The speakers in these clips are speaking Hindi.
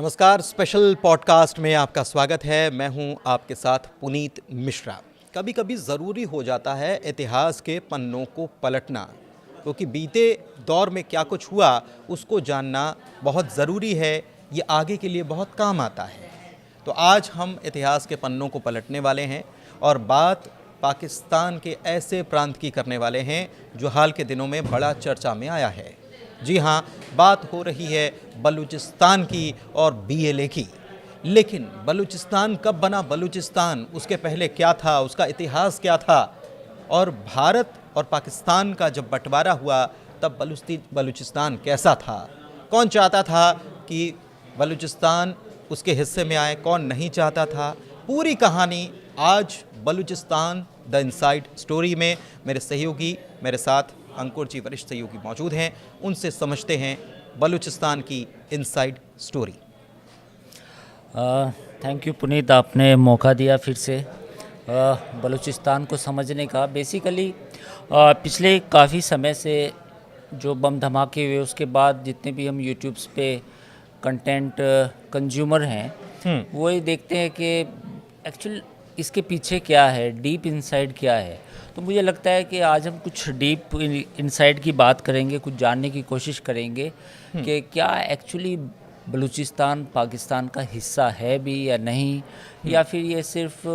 नमस्कार, स्पेशल पॉडकास्ट में आपका स्वागत है। मैं हूं आपके साथ पुनीत मिश्रा। कभी कभी ज़रूरी हो जाता है इतिहास के पन्नों को पलटना, क्योंकि बीते दौर में क्या कुछ हुआ उसको जानना बहुत ज़रूरी है। ये आगे के लिए बहुत काम आता है। तो आज हम इतिहास के पन्नों को पलटने वाले हैं और बात पाकिस्तान के ऐसे प्रांत की करने वाले हैं जो हाल के दिनों में बड़ा चर्चा में आया है। जी हाँ, बात हो रही है बलूचिस्तान की और BLA की। लेकिन बलूचिस्तान कब बना बलूचिस्तान, उसके पहले क्या था, उसका इतिहास क्या था, और भारत और पाकिस्तान का जब बंटवारा हुआ तब बलूचिस्तान कैसा था, कौन चाहता था कि बलूचिस्तान उसके हिस्से में आए, कौन नहीं चाहता था। पूरी कहानी आज बलूचिस्तान द इनसाइड स्टोरी में मेरे सहयोगी, मेरे साथ अंकुर जी वरिष्ठ सहयोगी मौजूद हैं। उनसे समझते हैं बलूचिस्तान की inside story. Thank you Puneet, आपने मौका दिया फिर से बलूचिस्तान को समझने का। बेसिकली पिछले काफ़ी समय से जो बम धमाके हुए उसके बाद जितने भी हम यूट्यूब्स पे कंटेंट कंज्यूमर हैं वो ये देखते हैं कि एक्चुअल इसके पीछे क्या है, डीप इनसाइड क्या है। तो मुझे लगता है कि आज हम कुछ डीप इनसाइड की बात करेंगे, कुछ जानने की कोशिश करेंगे कि क्या एक्चुअली बलूचिस्तान पाकिस्तान का हिस्सा है भी या नहीं, या फिर ये सिर्फ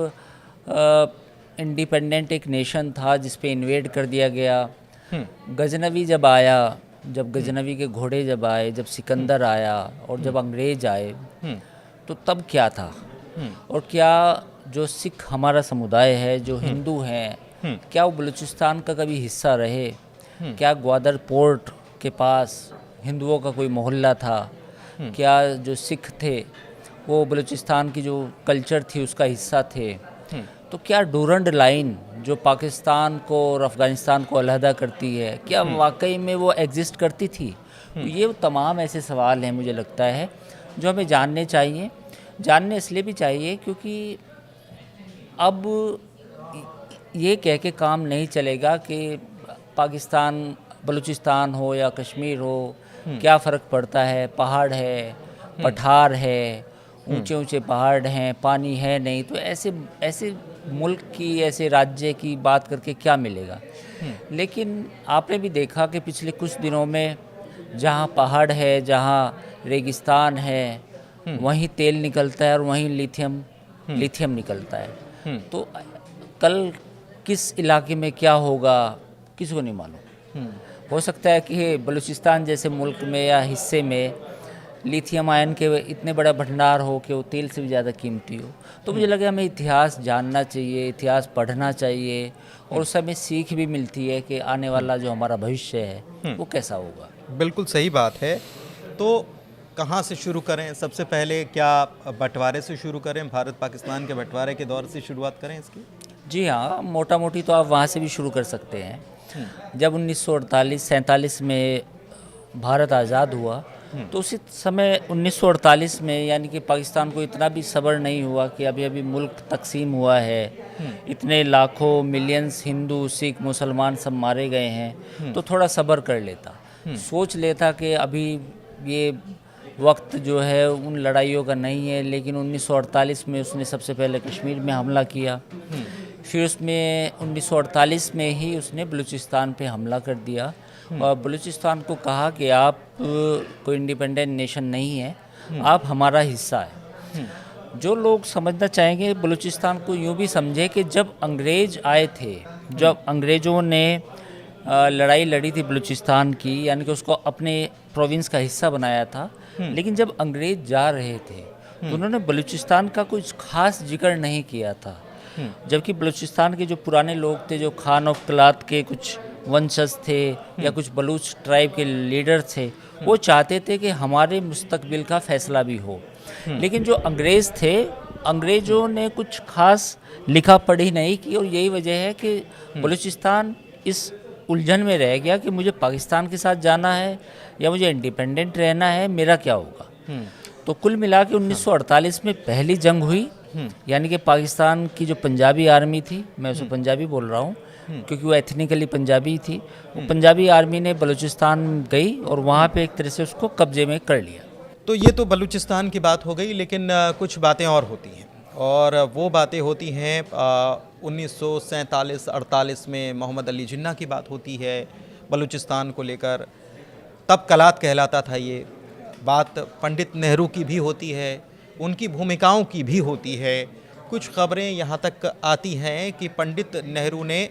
इंडिपेंडेंट एक नेशन था जिस पे इन्वेड कर दिया गया। गजनवी जब आया, जब गजनवी के घोड़े जब आए, जब सिकंदर आया और जब अंग्रेज आए तो तब क्या था, और क्या जो सिख हमारा समुदाय है, जो हिंदू हैं, क्या वो बलूचिस्तान का कभी हिस्सा रहे? क्या ग्वादर पोर्ट के पास हिंदुओं का कोई मोहल्ला था? क्या जो सिख थे वो बलूचिस्तान की जो कल्चर थी उसका हिस्सा थे? तो क्या डूरंड लाइन जो पाकिस्तान को और अफ़गानिस्तान को अलहदा करती है, क्या वाकई में वो एग्जिस्ट करती थी? तो ये तमाम ऐसे सवाल हैं, मुझे लगता है, जो हमें जानने चाहिए। जानने इसलिए भी चाहिए क्योंकि अब ये कह के काम नहीं चलेगा कि पाकिस्तान बलूचिस्तान हो या कश्मीर हो, क्या फ़र्क पड़ता है, पहाड़ है, पठार है, ऊंचे ऊंचे पहाड़ हैं, पानी है नहीं। तो ऐसे मुल्क की, ऐसे राज्य की बात करके क्या मिलेगा। लेकिन आपने भी देखा कि पिछले कुछ दिनों में जहाँ पहाड़ है, जहाँ रेगिस्तान है, वहीं तेल निकलता है और वहीं लिथियम निकलता है। तो कल किस इलाके में क्या होगा किसी को नहीं मालूम। हो सकता है कि बलूचिस्तान जैसे मुल्क में या हिस्से में लिथियम आयन के इतने बड़ा भंडार हो कि वो तेल से भी ज़्यादा कीमती हो। तो मुझे लगा हमें इतिहास जानना चाहिए, इतिहास पढ़ना चाहिए, और उससे हमें सीख भी मिलती है कि आने वाला जो हमारा भविष्य है वो कैसा होगा। बिल्कुल सही बात है। तो कहाँ से शुरू करें? सबसे पहले क्या बंटवारे से शुरू करें, भारत पाकिस्तान के बंटवारे के दौर से शुरुआत करें इसकी? जी हाँ, मोटा मोटी तो आप वहाँ से भी शुरू कर सकते हैं। जब 1948-47 में भारत आज़ाद हुआ तो उसी समय 1948 में, यानी कि पाकिस्तान को इतना भी सब्र नहीं हुआ कि अभी अभी मुल्क तकसीम हुआ है, इतने लाखों मिलियंस हिंदू सिख मुसलमान सब मारे गए हैं, तो थोड़ा सब्र कर लेता, सोच लेता कि अभी ये वक्त जो है उन लड़ाइयों का नहीं है। लेकिन 1948 में उसने सबसे पहले कश्मीर में हमला किया, फिर उसमें 1948 में ही उसने बलूचिस्तान पे हमला कर दिया और बलूचिस्तान को कहा कि आप कोई इंडिपेंडेंट नेशन नहीं है, आप हमारा हिस्सा है। जो लोग समझना चाहेंगे बलूचिस्तान को यूँ भी समझे कि जब अंग्रेज आए थे, जब अंग्रेज़ों ने लड़ाई लड़ी थी बलूचिस्तान की, यानी कि उसको अपने प्रोविंस का हिस्सा बनाया था, लेकिन जब अंग्रेज जा रहे थे तो उन्होंने बलूचिस्तान का कुछ खास जिक्र नहीं किया था। जबकि बलूचिस्तान के जो पुराने लोग थे, जो खान और कलात के कुछ वंशज थे या कुछ बलूच ट्राइब के लीडर थे, वो चाहते थे कि हमारे मुस्तकबिल का फैसला भी हो। लेकिन जो अंग्रेज़ थे, अंग्रेज़ों ने कुछ खास लिखा पढ़ी नहीं की, और यही वजह है कि बलूचिस्तान इस उलझन में रह गया कि मुझे पाकिस्तान के साथ जाना है या मुझे इंडिपेंडेंट रहना है, मेरा क्या होगा। तो कुल मिला के 1948 में पहली जंग हुई, यानी कि पाकिस्तान की जो पंजाबी आर्मी थी, मैं उसको पंजाबी बोल रहा हूँ क्योंकि वो एथनिकली पंजाबी थी, वो पंजाबी आर्मी ने बलूचिस्तान गई और वहाँ पे एक तरह से उसको कब्जे में कर लिया। तो ये तो बलूचिस्तान की बात हो गई, लेकिन कुछ बातें और होती हैं, और वो बातें होती हैं 1947-48 में मोहम्मद अली जिन्ना की बात होती है बलूचिस्तान को लेकर। तब कलात कहलाता था ये। बात पंडित नेहरू की भी होती है, उनकी भूमिकाओं की भी होती है। कुछ खबरें यहाँ तक आती हैं कि पंडित नेहरू ने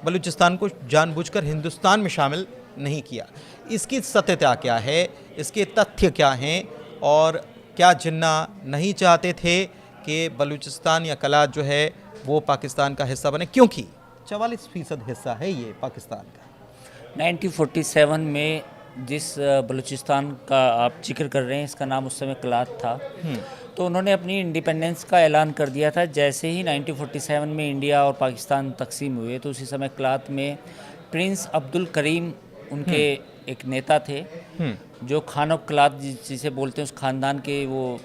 बलूचिस्तान को जानबूझकर हिंदुस्तान में शामिल नहीं किया। इसकी सत्यता क्या है, इसके तथ्य क्या हैं, और क्या जिन्ना नहीं चाहते थे कि बलूचिस्तान या कलात जो है वो पाकिस्तान का हिस्सा बने, क्योंकि 44% हिस्सा है ये पाकिस्तान का। 1947 में जिस बलूचिस्तान का आप जिक्र कर रहे हैं, इसका नाम उस समय कलात था, तो उन्होंने अपनी इंडिपेंडेंस का ऐलान कर दिया था। जैसे ही 1947 में इंडिया और पाकिस्तान तकसीम हुए, तो उसी समय कलात में प्रिंस अब्दुल करीम उनके एक नेता थे, जो खान ऑफ कलात जिसे बोलते हैं, उस ख़ानदान के वो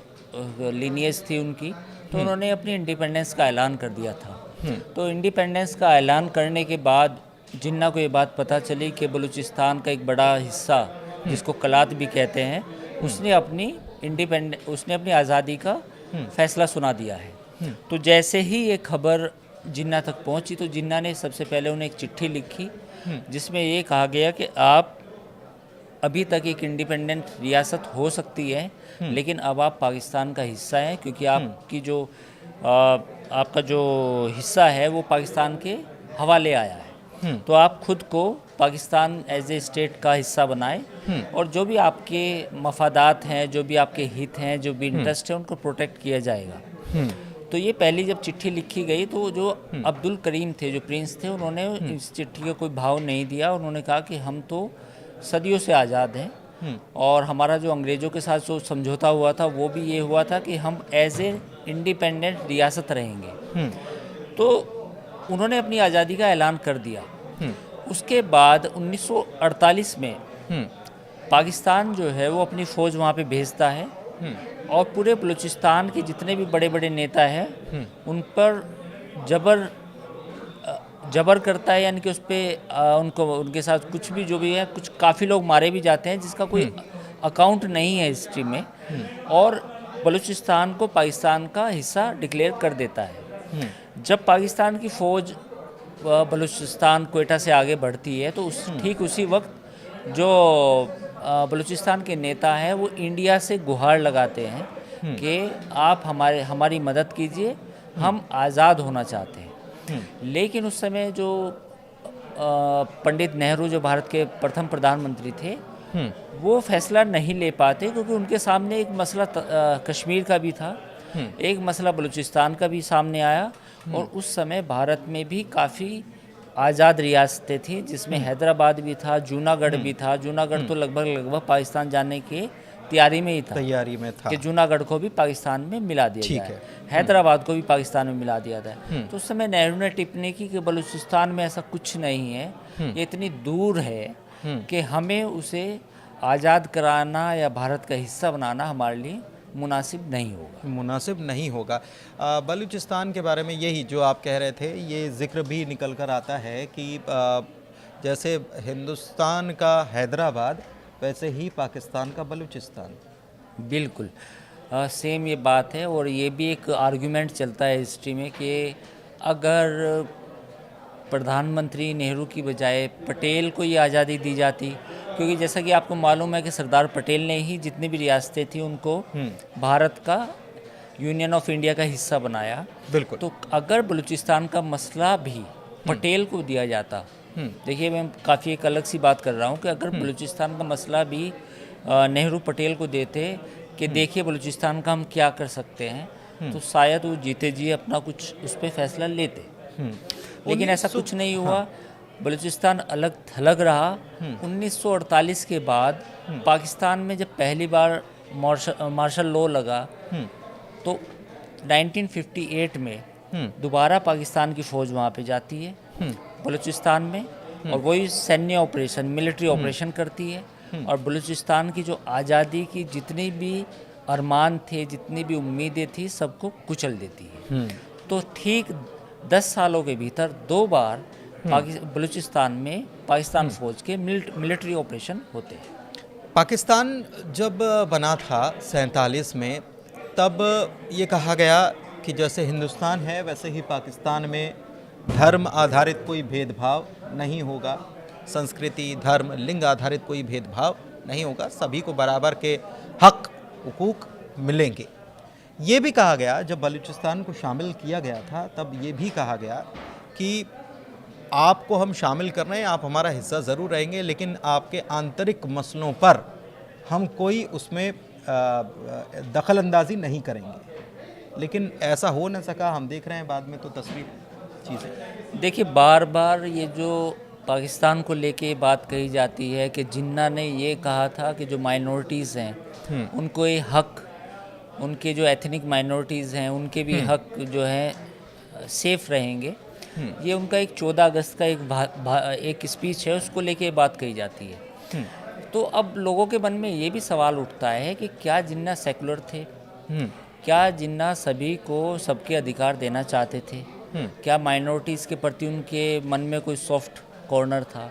लीनियज थी उनकी। तो उन्होंने अपनी इंडिपेंडेंस का ऐलान कर दिया था। तो इंडिपेंडेंस का ऐलान करने के बाद जिन्ना को ये बात पता चली कि बलूचिस्तान का एक बड़ा हिस्सा, जिसको कलात भी कहते हैं, उसने अपनी आज़ादी का फैसला सुना दिया है। तो जैसे ही ये खबर जिन्ना तक पहुंची, तो जिन्ना ने सबसे पहले उन्हें एक चिट्ठी लिखी, जिसमें ये कहा गया कि आप अभी तक एक इंडिपेंडेंट रियासत हो सकती है, लेकिन अब आप पाकिस्तान का हिस्सा हैं, क्योंकि आपका जो हिस्सा है वो पाकिस्तान के हवाले आया है। तो आप खुद को पाकिस्तान एज ए स्टेट का हिस्सा बनाएं, और जो भी आपके मफादात हैं, जो भी आपके हित हैं, जो भी इंटरेस्ट है, उनको प्रोटेक्ट किया जाएगा। तो ये पहली जब चिट्ठी लिखी गई, तो जो अब्दुल करीम थे, जो प्रिंस थे, उन्होंने इस चिट्ठी का कोई भाव नहीं दिया। उन्होंने कहा कि हम तो सदियों से आज़ाद हैं, और हमारा जो अंग्रेज़ों के साथ जो समझौता हुआ था, वो भी ये हुआ था कि हम एज ए इंडिपेंडेंट रियासत रहेंगे। तो उन्होंने अपनी आज़ादी का ऐलान कर दिया। उसके बाद 1948 में पाकिस्तान जो है वो अपनी फ़ौज वहाँ पे भेजता है, और पूरे बलूचिस्तान के जितने भी बड़े बड़े नेता हैं उन पर जबर करता है, यानी कि उस पर उनके साथ कुछ भी जो भी है, कुछ काफ़ी लोग मारे भी जाते हैं, जिसका कोई अकाउंट नहीं है हिस्ट्री में, और बलूचिस्तान को पाकिस्तान का हिस्सा डिक्लेयर कर देता है। जब पाकिस्तान की फ़ौज बलूचिस्तान क्वेटा से आगे बढ़ती है, तो ठीक उसी वक्त जो बलूचिस्तान के नेता हैं वो इंडिया से गुहार लगाते हैं कि आप हमारी मदद कीजिए, हम आज़ाद होना चाहते हैं। लेकिन उस समय जो पंडित नेहरू, जो भारत के प्रथम प्रधानमंत्री थे, वो फैसला नहीं ले पाते, क्योंकि उनके सामने एक मसला कश्मीर का भी था, एक मसला बलूचिस्तान का भी सामने आया, और उस समय भारत में भी काफ़ी आज़ाद रियासतें थी, जिसमें हैदराबाद भी था, जूनागढ़ भी था। जूनागढ़ तो लगभग पाकिस्तान जाने के तैयारी में था कि जूनागढ़ को भी पाकिस्तान में मिला दिया जाए, हैदराबाद को भी पाकिस्तान में मिला दिया जाए। तो उस समय नेहरू ने टिप्पणी की कि बलूचिस्तान में ऐसा कुछ नहीं है, ये इतनी दूर है कि हमें उसे आज़ाद कराना या भारत का हिस्सा बनाना हमारे लिए मुनासिब नहीं होगा। बलूचिस्तान के बारे में यही जो आप कह रहे थे, ये जिक्र भी निकल कर आता है कि जैसे हिंदुस्तान का हैदराबाद, वैसे ही पाकिस्तान का बलूचिस्तान। बिल्कुल सेम ये बात है, और ये भी एक आर्गुमेंट चलता है हिस्ट्री में कि अगर प्रधानमंत्री नेहरू की बजाय पटेल को ये आज़ादी दी जाती, क्योंकि जैसा कि आपको मालूम है कि सरदार पटेल ने ही जितनी भी रियासतें थी उनको भारत का यूनियन ऑफ इंडिया का हिस्सा बनाया। बिल्कुल। तो अगर बलूचिस्तान का मसला भी पटेल को दिया जाता, देखिए मैं काफ़ी एक अलग सी बात कर रहा हूँ कि अगर बलूचिस्तान का मसला भी नेहरू पटेल को देते कि देखिए बलूचिस्तान का हम क्या कर सकते हैं, तो शायद वो जीते जी अपना कुछ उस पर फैसला लेते। लेकिन ऐसा कुछ नहीं हुआ। बलूचिस्तान अलग थलग रहा। 1948 के बाद पाकिस्तान में जब पहली बार मार्शल लॉ लगा, तो 1958 में दोबारा पाकिस्तान की फ़ौज वहाँ पे जाती है बलूचिस्तान में, और वही सैन्य ऑपरेशन, मिलिट्री ऑपरेशन करती है, और बलूचिस्तान की जो आज़ादी की जितनी भी अरमान थे, जितनी भी उम्मीदें थी, सबको कुचल देती है। तो ठीक 10 सालों के भीतर 2 बार बलूचिस्तान में पाकिस्तान फ़ौज के मिलिट्री ऑपरेशन होते हैं। पाकिस्तान जब बना था 47 में, तब ये कहा गया कि जैसे हिंदुस्तान है वैसे ही पाकिस्तान में धर्म आधारित कोई भेदभाव नहीं होगा, संस्कृति, धर्म, लिंग आधारित कोई भेदभाव नहीं होगा, सभी को बराबर के हक हुकूक मिलेंगे। ये भी कहा गया, जब बलूचिस्तान को शामिल किया गया था तब ये भी कहा गया कि आपको हम शामिल कर रहे हैं, आप हमारा हिस्सा ज़रूर रहेंगे, लेकिन आपके आंतरिक मसलों पर हम कोई उसमें दखल अंदाजी नहीं करेंगे। लेकिन ऐसा हो न सका, हम देख रहे हैं बाद में तो तस्वीर चीज़ें। देखिए, बार बार ये जो पाकिस्तान को लेके बात कही जाती है कि जिन्ना ने ये कहा था कि जो माइनॉरिटीज़ हैं उनको ये हक, उनके जो एथनिक माइनॉरिटीज़ हैं उनके भी हक जो हैं सेफ रहेंगे। ये उनका एक 14 अगस्त का एक स्पीच है, उसको लेके बात कही जाती है। तो अब लोगों के मन में ये भी सवाल उठता है कि क्या जिन्ना सेकुलर थे? क्या जिन्ना सभी को सबके अधिकार देना चाहते थे? क्या माइनॉरिटीज़ के प्रति उनके मन में कोई सॉफ्ट कॉर्नर था?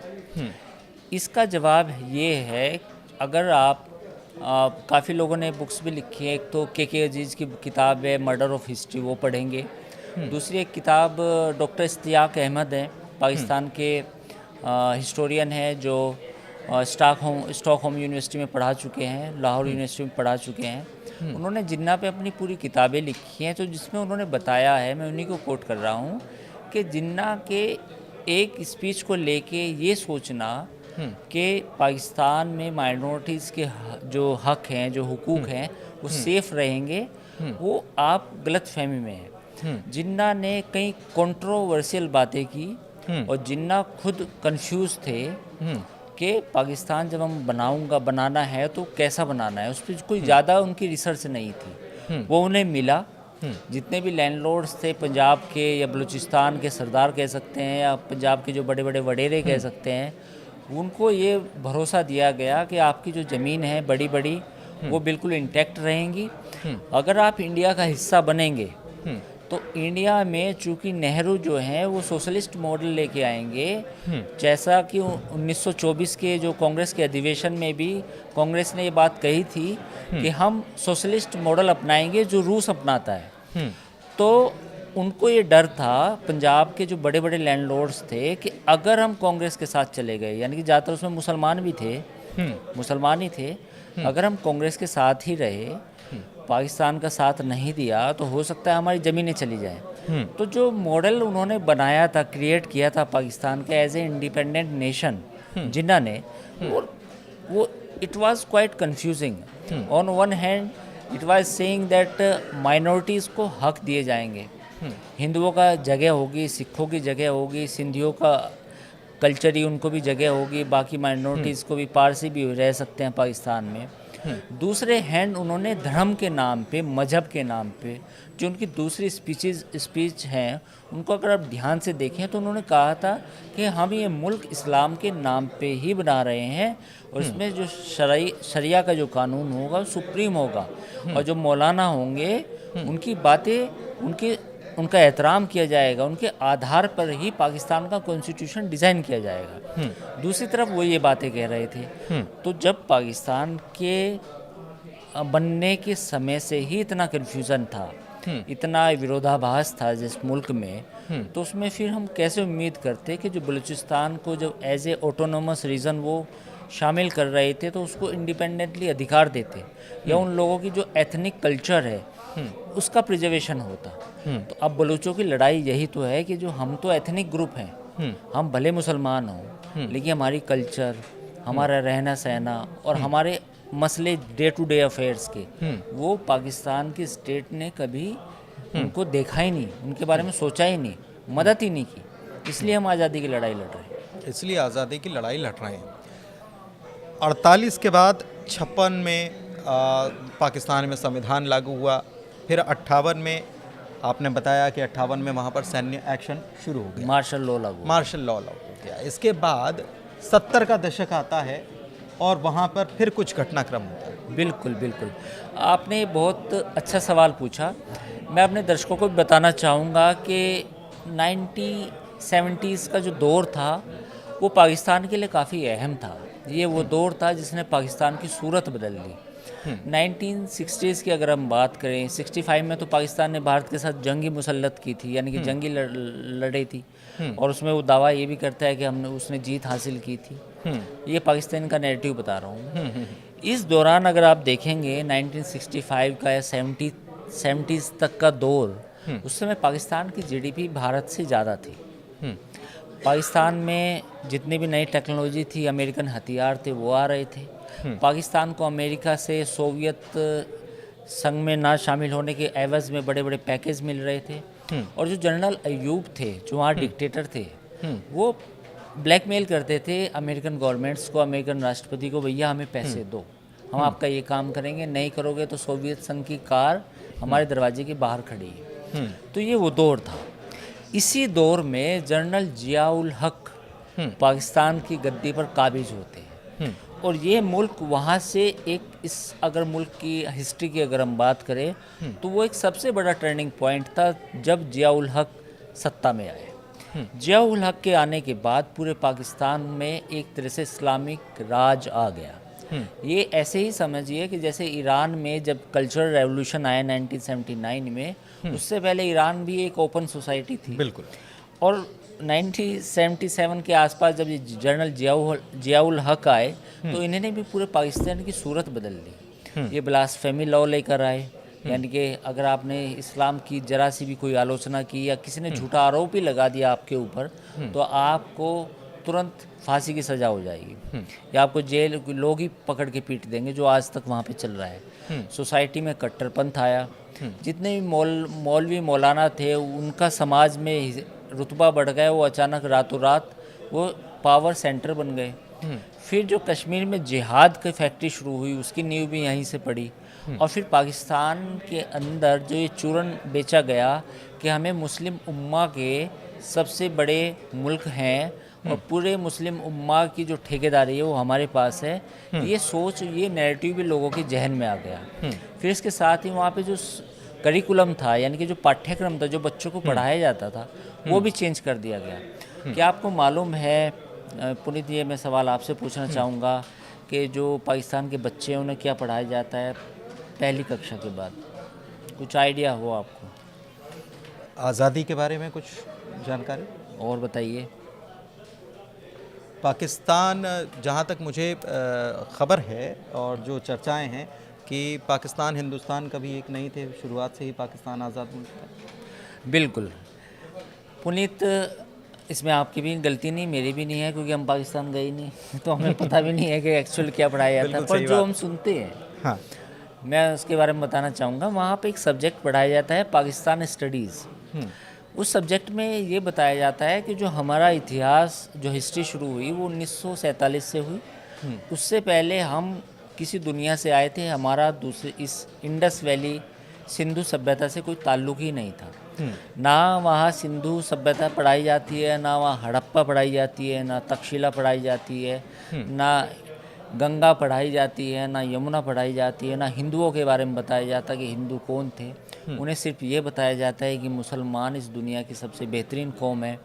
इसका जवाब ये है, अगर आप काफ़ी लोगों ने बुक्स भी लिखी है, एक तो के अजीज़ की किताब है मर्डर ऑफ हिस्ट्री, वो पढ़ेंगे। दूसरी एक किताब डॉक्टर इश्तियाक अहमद हैं, पाकिस्तान के हिस्टोरियन हैं, जो स्टॉकहोम यूनिवर्सिटी में पढ़ा चुके हैं, लाहौर यूनिवर्सिटी में पढ़ा चुके हैं। उन्होंने जिन्ना पे अपनी पूरी किताबें लिखी हैं, तो जिसमें उन्होंने बताया है, मैं उन्हीं को कोट कर रहा हूँ, कि जिन्ना के एक स्पीच को लेके ये सोचना कि पाकिस्तान में माइनॉरिटीज़ के जो हक हैं, जो हुकूक हैं, वो सेफ़ रहेंगे, वो आप गलत फहमी में हैं। जिन्ना ने कई कंट्रोवर्शियल बातें की और जिन्ना खुद कंफ्यूज थे कि पाकिस्तान जब हम बनाना है तो कैसा बनाना है, उस पर कोई ज़्यादा उनकी रिसर्च नहीं थी। वो उन्हें मिला, जितने भी लैंडलॉर्ड्स थे पंजाब के या बलूचिस्तान के सरदार कह सकते हैं, या पंजाब के जो बड़े बड़े वडेरे कह सकते हैं, उनको ये भरोसा दिया गया कि आपकी जो ज़मीन है बड़ी बड़ी वो बिल्कुल इंटैक्ट रहेंगी। अगर आप इंडिया का हिस्सा बनेंगे तो इंडिया में चूँकि नेहरू जो हैं वो सोशलिस्ट मॉडल लेके आएंगे, जैसा कि 1924 के जो कांग्रेस के अधिवेशन में भी कांग्रेस ने ये बात कही थी कि हम सोशलिस्ट मॉडल अपनाएंगे जो रूस अपनाता है। तो उनको ये डर था, पंजाब के जो बड़े बड़े लैंडलॉर्ड्स थे, कि अगर हम कांग्रेस के साथ चले गए, यानी कि ज़्यादातर उसमें मुसलमान भी थे, मुसलमान ही थे, अगर हम कांग्रेस के साथ ही रहे, पाकिस्तान का साथ नहीं दिया, तो हो सकता है हमारी ज़मीनें चली जाएं। तो जो मॉडल उन्होंने बनाया था, क्रिएट किया था पाकिस्तान का एज ए इंडिपेंडेंट नेशन, जिन्ना ने, वो it was quite confusing. On one hand it was saying that minorities को हक दिए जाएंगे, हिंदुओं का जगह होगी, सिखों की जगह होगी, सिंधियों का कल्चर ही उनको भी जगह होगी, बाकी माइनॉरिटीज़ को भी, पारसी भी रह सकते हैं पाकिस्तान में। दूसरे हैंड उन्होंने धर्म के नाम पे, मजहब के नाम पे, जो उनकी दूसरी स्पीच हैं, उनको अगर आप ध्यान से देखें तो उन्होंने कहा था कि हम ये मुल्क इस्लाम के नाम पे ही बना रहे हैं, और इसमें जो शरिया का जो कानून होगा वो सुप्रीम होगा, और जो मौलाना होंगे उनकी बातें, उनका एहतराम किया जाएगा, उनके आधार पर ही पाकिस्तान का कॉन्स्टिट्यूशन डिज़ाइन किया जाएगा। दूसरी तरफ वो ये बातें कह रहे थे। तो जब पाकिस्तान के बनने के समय से ही इतना कन्फ्यूज़न था, इतना विरोधाभास था जिस मुल्क में, तो उसमें फिर हम कैसे उम्मीद करते कि जो बलूचिस्तान को जो एज ए ऑटोनोमस रीजन वो शामिल कर रहे थे, तो उसको इंडिपेंडेंटली अधिकार देते, या उन लोगों की जो एथनिक कल्चर है उसका प्रिजर्वेशन होता। तो अब बलूचों की लड़ाई यही तो है कि जो हम तो एथनिक ग्रुप हैं, हम भले मुसलमान हों, लेकिन हमारी कल्चर, हमारा रहना सहना और हमारे मसले डे टू डे अफेयर्स के, वो पाकिस्तान की स्टेट ने कभी उनको देखा ही नहीं, उनके बारे में सोचा ही नहीं, मदद ही नहीं की। इसलिए हम आज़ादी की लड़ाई लड़ रहे हैं। इसलिए आज़ादी की लड़ाई लड़ रहे हैं। 48 के बाद 56 में पाकिस्तान में संविधान लागू हुआ, फिर 58 में आपने बताया कि 58 में वहाँ पर सैन्य एक्शन शुरू हो गया, मार्शल लॉ लागू हो गया। इसके बाद 70 का दशक आता है और वहाँ पर फिर कुछ घटनाक्रम होता है। बिल्कुल बिल्कुल, आपने बहुत अच्छा सवाल पूछा। मैं अपने दर्शकों को भी बताना चाहूँगा कि 1970s का जो दौर था वो पाकिस्तान के लिए काफ़ी अहम था। ये वो दौर था जिसने पाकिस्तान की सूरत बदल दी। 1960s की अगर हम बात करें, 65 में तो पाकिस्तान ने भारत के साथ जंगी मुसल्लत की थी, यानी कि जंगी लड़ाई थी, और उसमें वो दावा ये भी करता है कि हमने उसने जीत हासिल की थी। ये पाकिस्तान का नैरेटिव बता रहा हूँ। इस दौरान अगर आप देखेंगे 1965 का या 70s तक का दौर, उस समय पाकिस्तान की जीडीपी भारत से ज़्यादा थी। पाकिस्तान में जितनी भी नई टेक्नोलॉजी थी, अमेरिकन हथियार थे, वो आ रहे थे। पाकिस्तान को अमेरिका से सोवियत संघ में ना शामिल होने के एवज़ में बड़े बड़े पैकेज मिल रहे थे। और जो जनरल अयूब थे, जो वहाँ डिक्टेटर थे, वो ब्लैकमेल करते थे अमेरिकन गवर्नमेंट्स को, अमेरिकन राष्ट्रपति को, भैया हमें पैसे दो, हम आपका ये काम करेंगे, नहीं करोगे तो सोवियत संघ की कार हमारे दरवाजे के बाहर खड़ी है। तो ये वो दौर था। इसी दौर में जनरल जियाउल हक पाकिस्तान की गद्दी पर काबिज होते हैं, और ये मुल्क वहाँ से इस अगर मुल्क की हिस्ट्री की अगर हम बात करें तो वो एक सबसे बड़ा टर्निंग पॉइंट था जब जियाउल हक सत्ता में आए। जियाउल हक के आने के बाद पूरे पाकिस्तान में एक तरह से इस्लामिक राज आ गया। ये ऐसे ही समझिए कि जैसे ईरान में जब कल्चरल रेवोल्यूशन आया 1979 में, उससे पहले ईरान भी एक ओपन सोसाइटी थी। बिल्कुल। और 1977 के आसपास जब ये जनरल जियाउल हक आए तो इन्होंने भी पूरे पाकिस्तान की सूरत बदल दी। ये ब्लास्फेमी लॉ लेकर आए, यानी कि अगर आपने इस्लाम की जरा सी भी कोई आलोचना की या किसी ने झूठा आरोप ही लगा दिया आपके ऊपर, तो आपको तुरंत फांसी की सज़ा हो जाएगी, या आपको जेल, लोग ही पकड़ के पीट देंगे, जो आज तक वहाँ पे चल रहा है। सोसाइटी में कट्टरपंथ आया। जितने भी मौलवी मौलाना थे, उनका समाज में रुतबा बढ़ गया, वो अचानक रातों रात वो पावर सेंटर बन गए। फिर जो कश्मीर में जिहाद की फैक्ट्री शुरू हुई, उसकी नींव भी यहीं से पड़ी। और फिर पाकिस्तान के अंदर जो ये चूरन बेचा गया कि हमें मुस्लिम उम्मा के सबसे बड़े मुल्क हैं और पूरे मुस्लिम उम्मा की जो ठेकेदारी है वो हमारे पास है, ये सोच, ये नैरेटिव भी लोगों के जहन में आ गया। फिर इसके साथ ही वहाँ पे जो करिकुलम था, यानी कि जो पाठ्यक्रम था, जो बच्चों को पढ़ाया जाता था, वो भी चेंज कर दिया गया। क्या आपको मालूम है पुनीत, ये मैं सवाल आपसे पूछना चाहूँगा कि जो पाकिस्तान के बच्चे हैं उन्हें क्या पढ़ाया जाता है पहली कक्षा के बाद? कुछ आइडिया हो आपको? आज़ादी के बारे में कुछ जानकारी और बताइए। पाकिस्तान, जहाँ तक मुझे ख़बर है और जो चर्चाएं हैं कि पाकिस्तान हिंदुस्तान कभी एक नहीं थे, शुरुआत से ही पाकिस्तान आज़ाद मुल्क था। बिल्कुल पुनीत, इसमें आपकी भी गलती नहीं, मेरी भी नहीं है, क्योंकि हम पाकिस्तान गए नहीं तो हमें पता भी नहीं है कि एक्चुअल क्या पढ़ाया जाता है। पर जो हम सुनते हैं, हाँ, मैं उसके बारे में बताना चाहूँगा। वहाँ पे एक सब्जेक्ट पढ़ाया जाता है पाकिस्तान स्टडीज़। उस सब्जेक्ट में ये बताया जाता है कि जो हमारा इतिहास, जो हिस्ट्री शुरू हुई वो 1947 से हुई। उससे पहले हम किसी दुनिया से आए थे, हमारा दूसरे इस इंडस वैली सिंधु सभ्यता से कोई ताल्लुक ही नहीं था। ना वहाँ सिंधु सभ्यता पढ़ाई जाती है, ना वहाँ हड़प्पा पढ़ाई जाती है, ना तक्षशिला पढ़ाई जाती है, ना गंगा पढ़ाई जाती है, ना यमुना पढ़ाई जाती है, ना हिंदुओं के बारे में बताया जाता कि हिंदू कौन थे। उन्हें सिर्फ ये बताया जाता है कि मुसलमान इस दुनिया की सबसे बेहतरीन कौम है,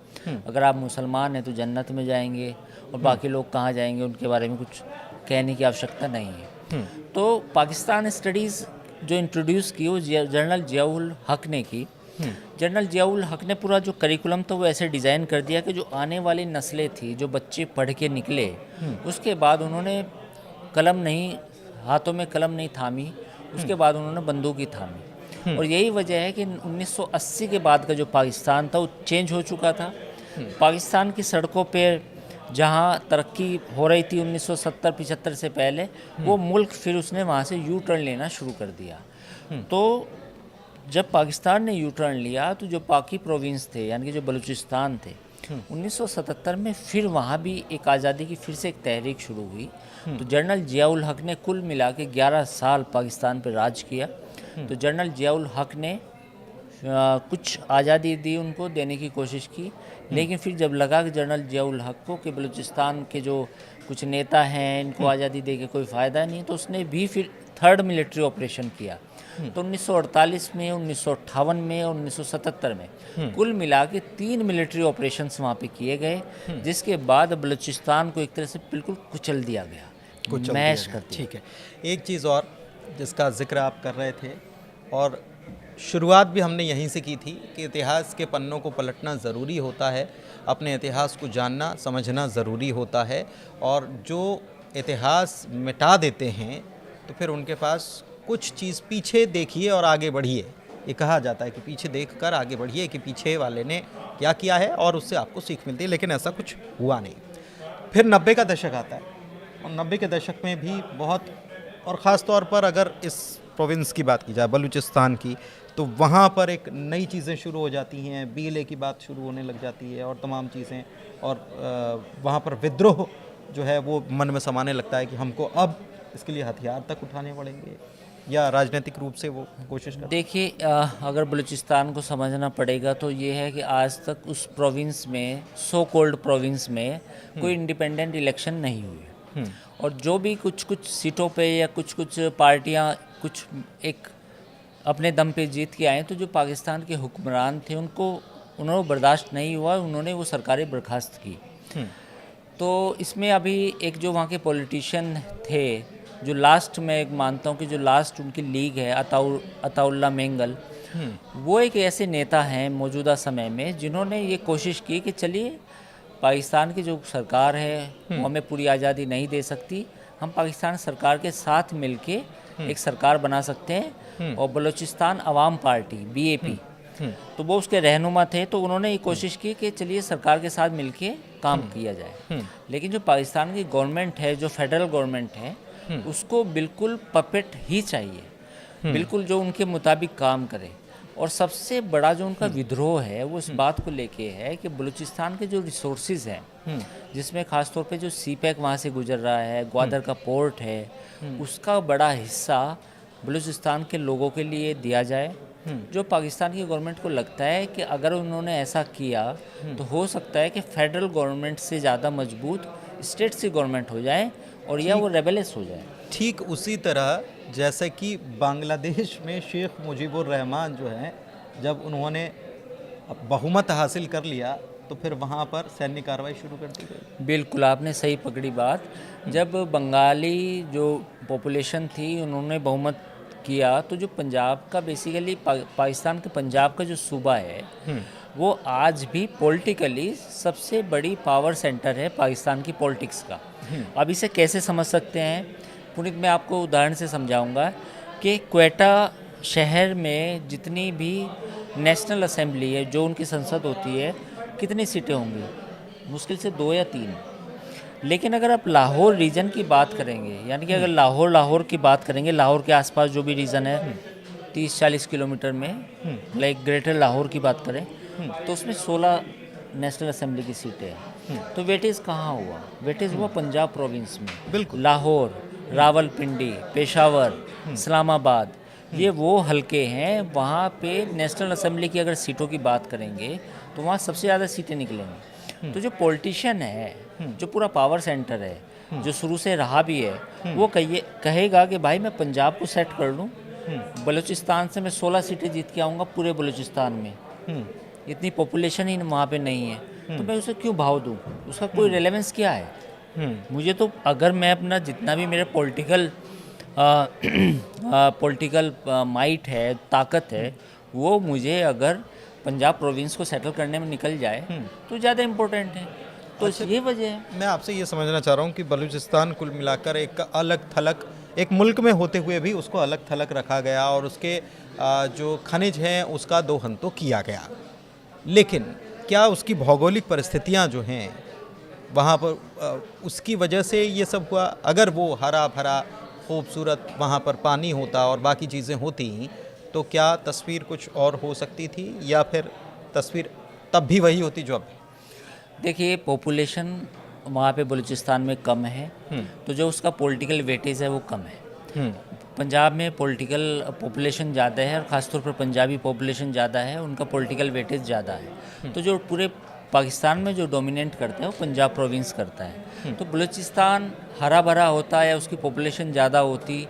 अगर आप मुसलमान हैं तो जन्नत में जाएंगे, और बाकी लोग कहाँ जाएंगे उनके बारे में कुछ कहने की आवश्यकता नहीं है। तो पाकिस्तान स्टडीज़ जो इंट्रोड्यूस की वो जनरल जियाउल हक ने की। जनरल जियाउल हक ने पूरा जो करिकुलम था वो ऐसे डिज़ाइन कर दिया कि जो आने वाली नस्लें थी, जो बच्चे पढ़ के निकले, उसके बाद उन्होंने कलम नहीं, हाथों में कलम नहीं थामी, उसके बाद उन्होंने बंदूक ही थामी। और यही वजह है कि 1980 के बाद का जो पाकिस्तान था वो चेंज हो चुका था। पाकिस्तान की सड़कों पे जहाँ तरक्की हो रही थी 1970-75 से पहले, वो मुल्क फिर उसने वहाँ से यू टर्न लेना शुरू कर दिया। तो जब पाकिस्तान ने यू टर्न लिया तो जो पाकी प्रोविंस थे, यानी कि जो बलूचिस्तान थे, 1977 में फिर वहाँ भी एक आज़ादी की फिर से एक तहरीक शुरू हुई। तो जनरल जियाउल हक ने कुल मिला के 11 साल पाकिस्तान पर राज किया। तो जनरल जियाउल हक ने कुछ आज़ादी दी, उनको देने की कोशिश की, लेकिन फिर जब लगा कि जनरल जियाउल हक को कि बलूचिस्तान के जो कुछ नेता हैं इनको आज़ादी दे के कोई फ़ायदा नहीं, तो उसने भी फिर थर्ड मिलिट्री ऑपरेशन किया। तो 1948 में, 1958 में और 1977 में कुल मिला के 3 मिलिट्री ऑपरेशंस वहाँ पे किए गए, जिसके बाद बलूचिस्तान को एक तरह से बिल्कुल कुचल दिया गया, मैश कर दिया। ठीक है, एक चीज़ और जिसका जिक्र आप कर रहे थे और शुरुआत भी हमने यहीं से की थी कि इतिहास के पन्नों को पलटना ज़रूरी होता है, अपने इतिहास को जानना समझना ज़रूरी होता है, और जो इतिहास मिटा देते हैं तो फिर उनके पास कुछ चीज़ पीछे देखिए और आगे बढ़िए। ये कहा जाता है कि पीछे देखकर आगे बढ़िए कि पीछे वाले ने क्या किया है और उससे आपको सीख मिलती है, लेकिन ऐसा कुछ हुआ नहीं। फिर 90 का दशक आता है और 90 के दशक में भी बहुत, और ख़ास तौर पर अगर इस प्रोविंस की बात की जाए बलूचिस्तान की, तो वहाँ पर एक नई चीज़ें शुरू हो जाती हैं, BLA की बात शुरू होने लग जाती है और तमाम चीज़ें, और वहाँ पर विद्रोह जो है वो मन में समाने लगता है कि हमको अब इसके लिए हथियार तक उठाने पड़ेंगे, या राजनीतिक रूप से वो कोशिश करते हैं। देखिए, अगर बलूचिस्तान को समझना पड़ेगा तो ये है कि आज तक उस प्रोविंस में, सो कॉल्ड प्रोविंस में, कोई इंडिपेंडेंट इलेक्शन नहीं हुई, और जो भी कुछ कुछ सीटों पे या कुछ कुछ पार्टियां कुछ एक अपने दम पे जीत के आए, तो जो पाकिस्तान के हुक्मरान थे उन्होंने बर्दाश्त नहीं हुआ, उन्होंने वो सरकारें बर्खास्त की। तो इसमें अभी एक जो वहाँ के पॉलिटिशियन थे, जो लास्ट में एक मानता हूँ कि जो लास्ट उनकी लीग है, अताउल्ला मेंगल, वो एक ऐसे नेता हैं मौजूदा समय में जिन्होंने ये कोशिश की कि चलिए, पाकिस्तान की जो सरकार है वो हमें पूरी आज़ादी नहीं दे सकती, हम पाकिस्तान सरकार के साथ मिलके एक सरकार बना सकते हैं, और बलूचिस्तान अवाम पार्टी BAP, तो वो उसके रहनुमा थे। तो उन्होंने ये कोशिश की कि चलिए सरकार के साथ मिलके काम किया जाए, लेकिन जो पाकिस्तान की गवर्नमेंट है, जो फेडरल गवर्नमेंट है, उसको बिल्कुल पपेट ही चाहिए, बिल्कुल जो उनके मुताबिक काम करे। और सबसे बड़ा जो उनका विद्रोह है वो इस बात को लेके है कि बलूचिस्तान के जो रिसोर्सेज हैं, जिसमें ख़ासतौर पे जो CPEC वहाँ से गुजर रहा है, ग्वादर का पोर्ट है, उसका बड़ा हिस्सा बलूचिस्तान के लोगों के लिए दिया जाए। जो पाकिस्तान की गवर्नमेंट को लगता है कि अगर उन्होंने ऐसा किया तो हो सकता है कि फेडरल गवर्नमेंट से ज़्यादा मजबूत स्टेट से गवर्नमेंट हो जाए और या वो रेबेलियस हो जाए। ठीक उसी तरह जैसे कि बांग्लादेश में शेख मुजीबुर रहमान जो हैं, जब उन्होंने बहुमत हासिल कर लिया तो फिर वहाँ पर सैन्य कार्रवाई शुरू कर दी गई। बिल्कुल, आपने सही पकड़ी बात। जब बंगाली जो पॉपुलेशन थी उन्होंने बहुमत किया, तो जो पंजाब का बेसिकली पाकिस्तान के पंजाब का जो सूबा है वो आज भी पॉलिटिकली सबसे बड़ी पावर सेंटर है पाकिस्तान की पॉलिटिक्स का। अब इसे कैसे समझ सकते हैं पुनीत, मैं आपको उदाहरण से समझाऊंगा कि क्वेटा शहर में जितनी भी नेशनल असेंबली है, जो उनकी संसद होती है, कितनी सीटें होंगी? मुश्किल से 2 या 3। लेकिन अगर आप लाहौर रीजन की बात करेंगे, यानी कि अगर लाहौर की बात करेंगे, लाहौर के आसपास जो भी रीजन है 30-40 किलोमीटर में, लाइक ग्रेटर लाहौर की बात करें, तो उसमें 16 नेशनल असेंबली की सीटें हैं। तो वेटेज कहाँ हुआ? वेटेज हुआ पंजाब प्रोविंस में। बिल्कुल। लाहौर, रावलपिंडी, पेशावर, इस्लामाबाद, ये वो हलके हैं, वहाँ पे नेशनल असेंबली की अगर सीटों की बात करेंगे तो वहाँ सबसे ज़्यादा सीटें निकलेंगी। तो जो पॉलिटिशियन है, जो पूरा पावर सेंटर है, जो शुरू से रहा भी है, वो कहेगा कि भाई मैं पंजाब को सेट कर लूँ, बलूचिस्तान से मैं 16 सीटें जीत के आऊँगा पूरे बलूचिस्तान में, इतनी पॉपुलेशन ही वहाँ पे नहीं है, तो मैं उसे क्यों भाव दूँ? उसका कोई रेलेवेंस क्या है? मुझे तो, अगर मैं अपना जितना भी मेरे पॉलिटिकल माइट है, ताकत है, वो मुझे अगर पंजाब प्रोविंस को सेटल करने में निकल जाए तो ज़्यादा इम्पोर्टेंट है। तो अच्छा, ये वजह है। मैं आपसे ये समझना चाह रहा हूँ कि बलूचिस्तान कुल मिलाकर एक अलग थलग, एक मुल्क में होते हुए भी उसको अलग थलग रखा गया और उसके जो खनिज हैं उसका दोहन तो किया गया, लेकिन क्या उसकी भौगोलिक परिस्थितियाँ जो हैं वहाँ पर उसकी वजह से ये सब हुआ? अगर वो हरा भरा खूबसूरत वहाँ पर पानी होता और बाकी चीज़ें होती तो क्या तस्वीर कुछ और हो सकती थी, या फिर तस्वीर तब भी वही होती जो अब? देखिए, पॉपुलेशन वहाँ पे बलूचिस्तान में कम है, तो जो उसका पॉलिटिकल वेटेज है वो कम है। पंजाब में पॉलिटिकल पॉपुलेशन ज़्यादा है और ख़ासतौर पर पंजाबी पॉपुलेशन ज़्यादा है, उनका पॉलिटिकल वेटेज ज़्यादा है। तो जो पूरे पाकिस्तान में जो डोमिनेट करता है वो पंजाब प्रोविंस करता है। तो बलूचिस्तान हरा भरा होता है, उसकी पॉपुलेशन ज़्यादा होती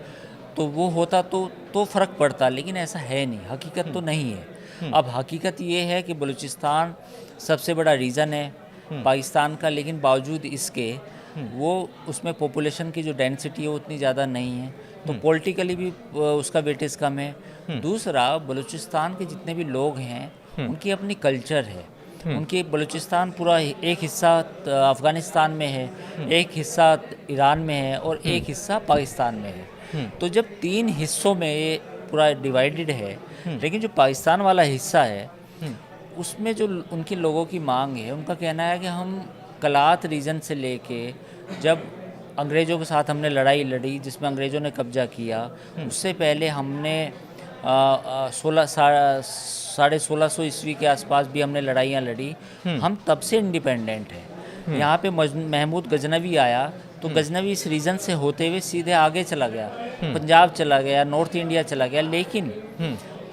तो वो होता तो फ़र्क पड़ता, लेकिन ऐसा है नहीं, हकीकत तो नहीं है। अब हकीकत ये है कि बलूचिस्तान सबसे बड़ा रीज़न है पाकिस्तान का, लेकिन बावजूद इसके वो उसमें पॉपुलेशन की जो डेंसिटी है वो उतनी ज़्यादा नहीं है, तो पॉलिटिकली भी उसका वेटेज कम है। दूसरा, बलूचिस्तान के जितने भी लोग हैं उनकी अपनी कल्चर है, उनकी बलूचिस्तान पूरा एक हिस्सा अफ़गानिस्तान में है, एक हिस्सा ईरान में है और एक हिस्सा पाकिस्तान में है। तो जब 3 हिस्सों में ये पूरा डिवाइडेड है, लेकिन जो पाकिस्तान वाला हिस्सा है उसमें जो उनके लोगों की मांग है, उनका कहना है कि हम कलात रीजन से लेके जब अंग्रेज़ों के साथ हमने लड़ाई लड़ी जिसमें अंग्रेज़ों ने कब्जा किया, उससे पहले हमने 1600 ईस्वी के आसपास भी हमने लड़ाइयाँ लड़ी, हम तब से इंडिपेंडेंट हैं। यहाँ पे महमूद गजनवी आया तो गजनवी इस रीजन से होते हुए सीधे आगे चला गया, पंजाब चला गया, नॉर्थ इंडिया चला गया, लेकिन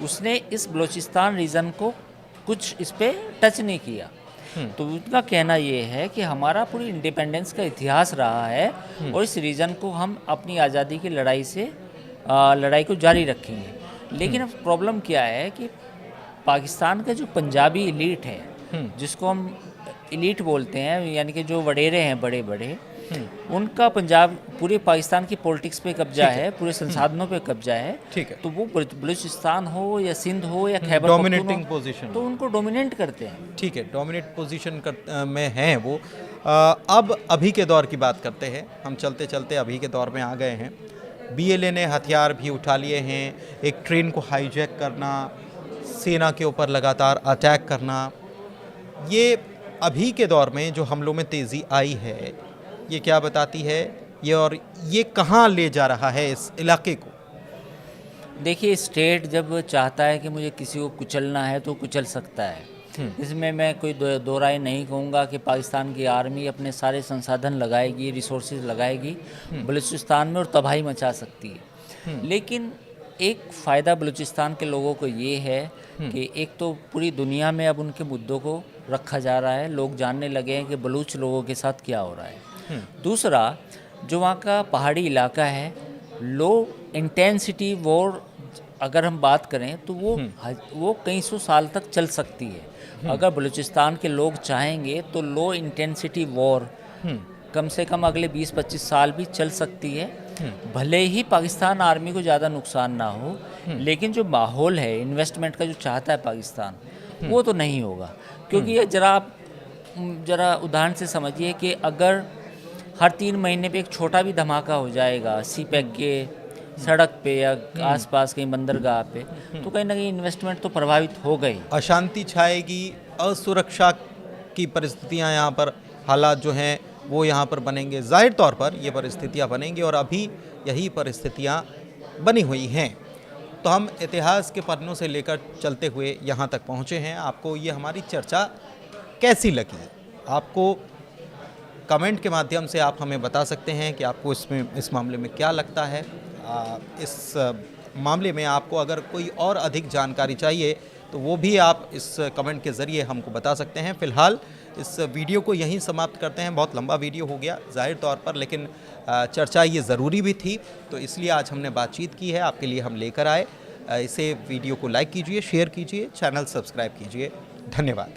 उसने इस बलूचिस्तान रीजन को कुछ इस पे टच नहीं किया। तो उनका कहना ये है कि हमारा पूरी इंडिपेंडेंस का इतिहास रहा है और इस रीजन को हम अपनी आज़ादी की लड़ाई को जारी रखेंगे। लेकिन अब प्रॉब्लम क्या है कि पाकिस्तान का जो पंजाबी इलीट है, जिसको हम इलीट बोलते हैं, यानी कि जो वडेरे हैं बड़े बड़े, उनका पंजाब पूरे पाकिस्तान की पॉलिटिक्स पे कब्जा है, पूरे संसाधनों पे कब्जा है। ठीक है। तो वो बलूचिस्तान हो या सिंध हो या खैबर डोमिनेटिंग पख्तूनख्वा, पोजीशन, तो उनको डोमिनेट करते हैं। ठीक है, डोमिनेट पोजीशन में हैं वो। अब अभी के दौर की बात करते हैं, हम चलते चलते अभी के दौर में आ गए हैं। बीएलए ने हथियार भी उठा लिए हैं, एक ट्रेन को हाईजैक करना, सेना के ऊपर लगातार अटैक करना, ये अभी के दौर में जो हमलों में तेज़ी आई है, ये क्या बताती है ये, और ये कहाँ ले जा रहा है इस इलाके को? देखिए, स्टेट जब चाहता है कि मुझे किसी को कुचलना है तो कुचल सकता है। इसमें मैं कोई दो राय नहीं कहूँगा कि पाकिस्तान की आर्मी अपने सारे संसाधन लगाएगी, रिसोर्सेज लगाएगी बलूचिस्तान में और तबाही मचा सकती है। लेकिन एक फ़ायदा बलूचिस्तान के लोगों को ये है कि एक तो पूरी दुनिया में अब उनके मुद्दों को रखा जा रहा है, लोग जानने लगे हैं कि बलूच लोगों के साथ क्या हो रहा है। दूसरा, जो वहाँ का पहाड़ी इलाका है, लो इंटेंसिटी वॉर अगर हम बात करें तो वो कई सौ साल तक चल सकती है। अगर बलूचिस्तान के लोग चाहेंगे तो लो इंटेंसिटी वॉर कम से कम अगले 20-25 साल भी चल सकती है। भले ही पाकिस्तान आर्मी को ज़्यादा नुकसान ना हो, लेकिन जो माहौल है इन्वेस्टमेंट का जो चाहता है पाकिस्तान, वो तो नहीं होगा। क्योंकि ये जरा उदाहरण से समझिए कि अगर हर 3 महीने पे एक छोटा भी धमाका हो जाएगा सीपैक के सड़क पे या आसपास कहीं बंदरगाह पे, तो कहीं ना कहीं इन्वेस्टमेंट तो प्रभावित हो गई। अशांति छाएगी, असुरक्षा की परिस्थितियां यहाँ पर, हालात जो हैं वो यहाँ पर बनेंगे, जाहिर तौर पर ये परिस्थितियाँ बनेंगी और अभी यही परिस्थितियाँ बनी हुई हैं। तो हम इतिहास के पन्नों से लेकर चलते हुए यहाँ तक पहुँचे हैं। आपको ये हमारी चर्चा कैसी लगी? आपको कमेंट के माध्यम से आप हमें बता सकते हैं कि आपको इस मामले में क्या लगता है। इस मामले में आपको अगर कोई और अधिक जानकारी चाहिए तो वो भी आप इस कमेंट के ज़रिए हमको बता सकते हैं। फ़िलहाल इस वीडियो को यहीं समाप्त करते हैं। बहुत लंबा वीडियो हो गया ज़ाहिर तौर पर, लेकिन चर्चा ये ज़रूरी भी थी, तो इसलिए आज हमने बातचीत की है, आपके लिए हम लेकर आए। इसे वीडियो को लाइक कीजिए, शेयर कीजिए, चैनल सब्सक्राइब कीजिए। धन्यवाद।